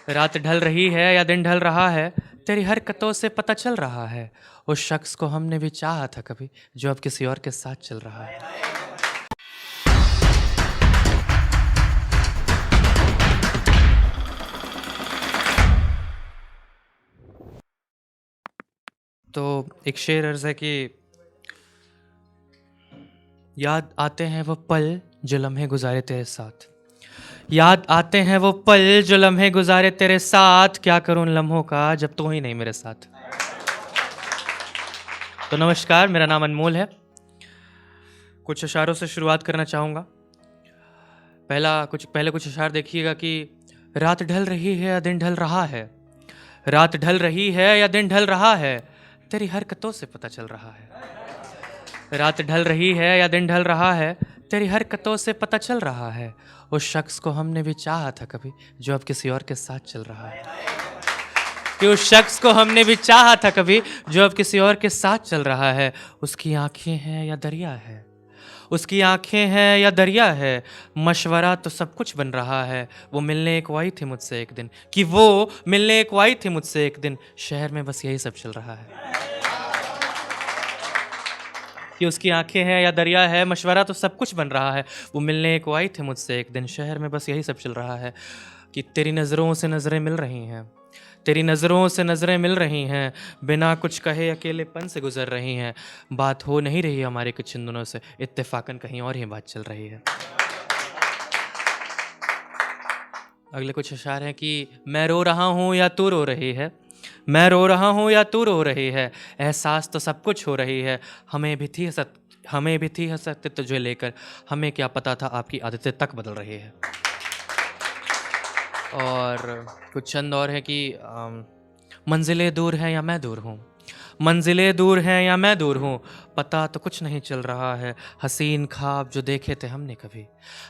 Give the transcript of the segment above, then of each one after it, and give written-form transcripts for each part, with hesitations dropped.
रात ढल रही है या दिन ढल रहा है, तेरी हरकतों से पता चल रहा है उस शख्स को हमने भी चाहा था कभी, जो अब किसी और के साथ चल रहा है। तो एक शेर अर्ज़ है कि याद आते हैं वो पल जो लम्हे गुजारे तेरे साथ, याद आते हैं वो पल जो लम्हे गुजारे तेरे साथ, क्या करूं उन लम्हों का जब तू ही नहीं मेरे साथ। तो नमस्कार, मेरा नाम अनमोल है। कुछ अशारों से शुरुआत करना चाहूँगा। पहले कुछ अशार देखिएगा कि रात ढल रही है या दिन ढल रहा है, रात ढल रही है या दिन ढल रहा है, तेरी हरकतों से पता चल रहा है। रात ढल रही है या दिन ढल रहा है, तेरी हरकतों से पता चल रहा है उस शख्स को हमने भी चाहा था कभी, जो अब किसी और के साथ चल रहा है। कि उस शख्स को हमने भी चाहा था कभी, जो अब किसी और के साथ चल रहा है। उसकी आंखें हैं या दरिया है, उसकी आंखें हैं या दरिया है, मशवरा तो सब कुछ बन रहा है। वो मिलने एक आई थी मुझसे एक दिन, कि वो मिलने एक आई थी मुझसे एक दिन, शहर में बस यही सब चल रहा है। कि उसकी आंखें हैं या दरिया है, मशवरा तो सब कुछ बन रहा है। वो मिलने एक आई थे मुझसे एक दिन, शहर में बस यही सब चल रहा है। कि तेरी नज़रों से नज़रें मिल रही हैं, तेरी नज़रों से नज़रें मिल रही हैं, बिना कुछ कहे अकेलेपन से गुजर रही हैं। बात हो नहीं रही हमारे कुछ इन दिनों से, इत्तेफाकन कहीं और ही बात चल रही है। अगले कुछ अशार हैं कि मैं रो रहा हूँ या तू रो रही है, मैं रो रहा हूँ या तू रो रही है, एहसास तो सब कुछ हो रही है। हमें भी थी हसरत तुझे लेकर, हमें क्या पता था आपकी आदतें तक बदल रही है। और कुछ चंद और है कि मंजिलें दूर हैं या मैं दूर हूँ, मंजिलें दूर हैं या मैं दूर हूँ, पता तो कुछ नहीं चल रहा है। हसीन ख्वाब जो देखे थे हमने कभी,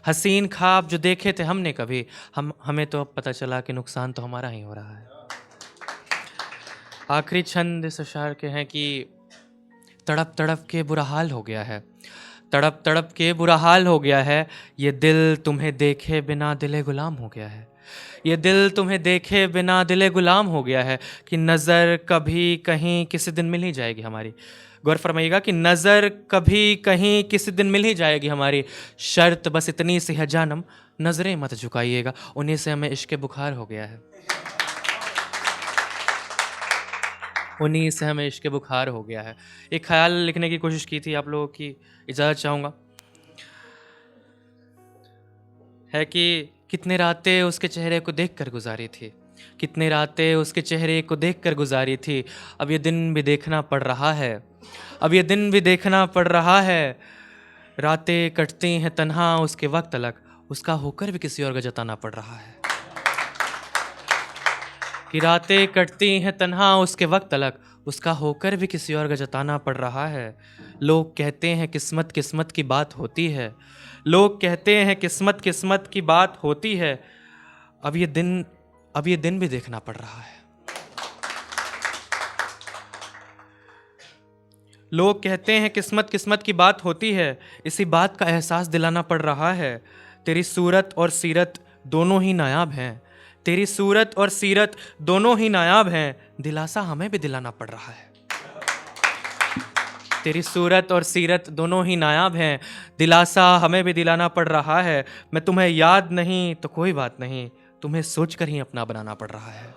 हसीन ख्वाब जो देखे थे हमने कभी, हमें तो अब पता चला कि नुकसान तो हमारा ही हो रहा है। आखिरी छंद इस अशार के हैं कि तड़प तड़प के बुरा हाल हो गया है, तड़प तड़प के बुरा हाल हो गया है, ये दिल तुम्हें देखे बिना दिले गुलाम हो गया है, ये दिल तुम्हें देखे बिना दिले गुलाम हो गया है। कि नज़र कभी कहीं किसी दिन मिल ही जाएगी हमारी, गौर फरमाइएगा कि नज़र कभी कहीं किसी दिन मिल ही जाएगी हमारी, शर्त बस इतनी सी है जानम, नज़रें मत झुकाइएगा, उन्हीं से हमें इश्क बुखार हो गया है, उन्हीं से हमें इश्क बुखार हो गया है। एक ख्याल लिखने की कोशिश की थी, आप लोगों की इजाज़त चाहूँगा। है कि कितने रातें उसके चेहरे को देख कर गुजारी थी, कितने रातें उसके चेहरे को देख कर गुजारी थी, अब ये दिन भी देखना पड़ रहा है, अब ये दिन भी देखना पड़ रहा है। रातें कटती हैं तन्हा उसके वक्त अलग, उसका होकर भी किसी और का जताना पड़ रहा है। कि रातें कटती हैं तन्हा उसके वक्त अलग, उसका होकर भी किसी और का जताना पड़ रहा है। लोग कहते हैं किस्मत किस्मत की बात होती है, लोग कहते हैं किस्मत किस्मत की बात होती है, अब ये दिन भी देखना पड़ रहा है। लोग कहते हैं किस्मत किस्मत की बात होती है, इसी बात का एहसास दिलाना पड़ रहा है। तेरी सूरत और सीरत दोनों ही नायाब हैं, तेरी सूरत और सीरत दोनों ही नायाब हैं, दिलासा हमें भी दिलाना पड़ रहा है। तेरी सूरत और सीरत दोनों ही नायाब हैं, दिलासा हमें भी दिलाना पड़ रहा है। मैं तुम्हें याद नहीं तो कोई बात नहीं, तुम्हें सोचकर ही अपना बनाना पड़ रहा है।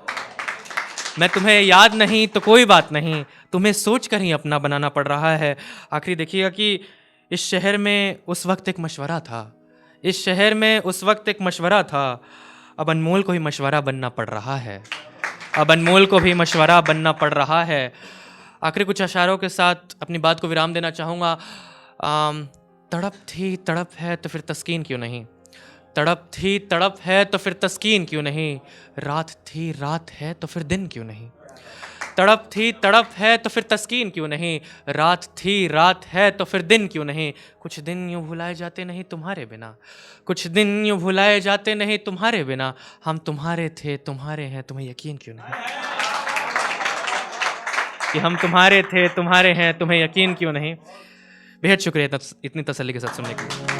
मैं तुम्हें याद नहीं तो कोई बात नहीं, तुम्हें सोचकर ही अपना बनाना पड़ रहा है। आखिरी देखिएगा कि इस शहर में उस वक्त एक मशवरा था, इस शहर में उस वक्त एक मशवरा था, अब अनमोल को ही मशवरा बनना पड़ रहा है, अब अनमोल को भी मशवरा बनना पड़ रहा है। आखिरी कुछ अशारों के साथ अपनी बात को विराम देना चाहूँगा। तड़प थी तड़प है तो फिर तस्कीन क्यों नहीं, तड़प थी तड़प है तो फिर तस्कीन क्यों नहीं, रात थी रात है तो फिर दिन क्यों नहीं, तड़प थी तड़प है तो फिर तस्कीन क्यों नहीं, रात थी रात है तो फिर दिन क्यों नहीं। कुछ दिन यूँ भुलाए जाते नहीं तुम्हारे बिना, कुछ दिन यूँ भुलाए जाते नहीं तुम्हारे बिना, हम तुम्हारे थे तुम्हारे हैं तुम्हें यकीन क्यों नहीं, कि हम तुम्हारे थे तुम्हारे हैं तुम्हें यकीन क्यों नहीं। बेहद शुक्रिया इतनी तसल्ली के साथ सुनने के लिए।